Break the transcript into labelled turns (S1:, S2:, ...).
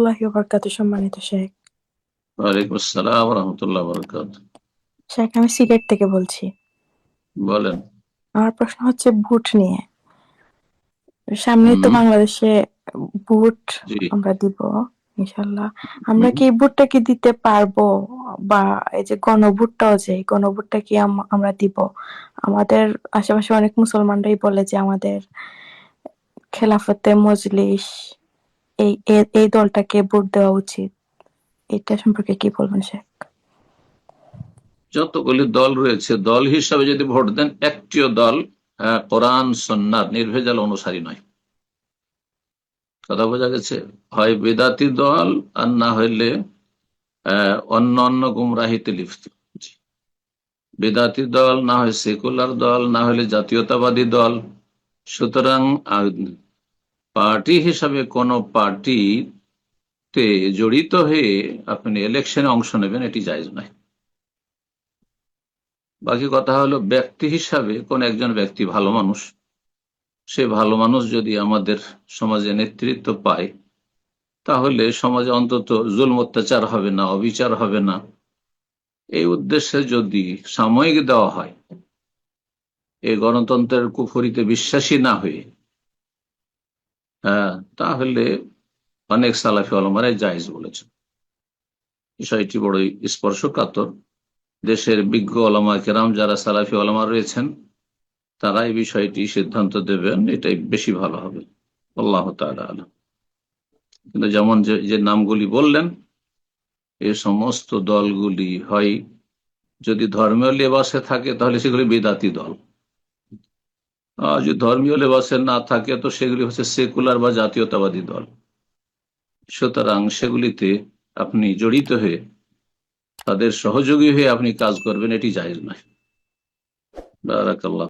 S1: আল্লাহি ওয়া বারাকাতুহু। সম্মানিত শেখ,
S2: ওয়ালাইকুম আসসালাম রহমতুল্লাহ বরকাত।
S1: শেখ আমি সিলেট থেকে বলছি।
S2: বলেন।
S1: আমার প্রশ্ন হচ্ছে ভোট নিয়ে। সামনেই তো
S2: হুম।
S1: বাংলাদেশে ভোট
S2: জি।
S1: আমরা দিব ইনশাল্লাহ। আমরা
S2: হুম।
S1: কি এই ভোটটা কি দিতে পারবো? বা এই যে গণভোটটাও, যে গণভোটটা কি আমরা দিব? আমাদের আশেপাশে অনেক মুসলমানরাই বলে যে আমাদের খেলাফতে মজলিস এই দলটাকে ভোট দেওয়া উচিত। এটা সম্পর্কে কি বলবেন শেখ?
S2: যতগুলি দল রয়েছে দল হিসাবে যদি ভোট দেন, একটিও দল কোরআন সন্ন্যার নির্ভেজাল অনুসারী নয়। কথা বোঝা গেছে? হয় বেদাতি দল, আর না হইলে অন্য অন্য গুমরাহিতে লিপ্ত। জি। বেদাতি দল, না হয় সেকুলার দল, না হলে জাতীয়তাবাদী দল। সুতরাং পার্টি হিসাবে কোন পার্টিতে জড়িত হয়ে আপনি ইলেকশনে অংশ নেবেন, এটি জায়েজ নয়। বাকি কথা হলো, ব্যক্তি হিসাবে কোন একজন ব্যক্তি ভালো মানুষ, সে ভালো মানুষ যদি আমাদের সমাজে নেতৃত্ব পায়, তাহলে সমাজে অন্তত জুলম অত্যাচার হবে না, অবিচার হবে না। এই উদ্দেশ্যে যদি সাময়িক দেওয়া হয়, এই গণতন্ত্রের কুফরিতে বিশ্বাসী না হয়ে, তাহলে অনেক সালাফি ওলামারাই জায়েজ বলেছেন। বিষয়টি বড়ই স্পর্শকাতর। দেশের বিজ্ঞ ওলামা কেরাম যারা সালাফি ওলামা রয়েছেন, তারা এই বিষয়টি সিদ্ধান্ত দেবেন, এটাই বেশি ভালো হবে। আল্লাহ তাআলা আলাম। কিন্তু যেমন যে যে নামগুলি বললেন, এই সমস্ত দলগুলি হয়, যদি ধর্মীয় লেবাসে থাকে তাহলে সেগুলি বিদাতি দল, আর যদি ধর্মীয় লেবাসে না থাকে তো সেগুলি হচ্ছে সেকুলার বা জাতীয়তাবাদী দল। সুতরাং সেগুলিতে আপনি জড়িত হয়ে, তাদের সহযোগী হয়ে আপনি কাজ করবেন, এটি জায়েজ নয়। বারাকাল্লাহ।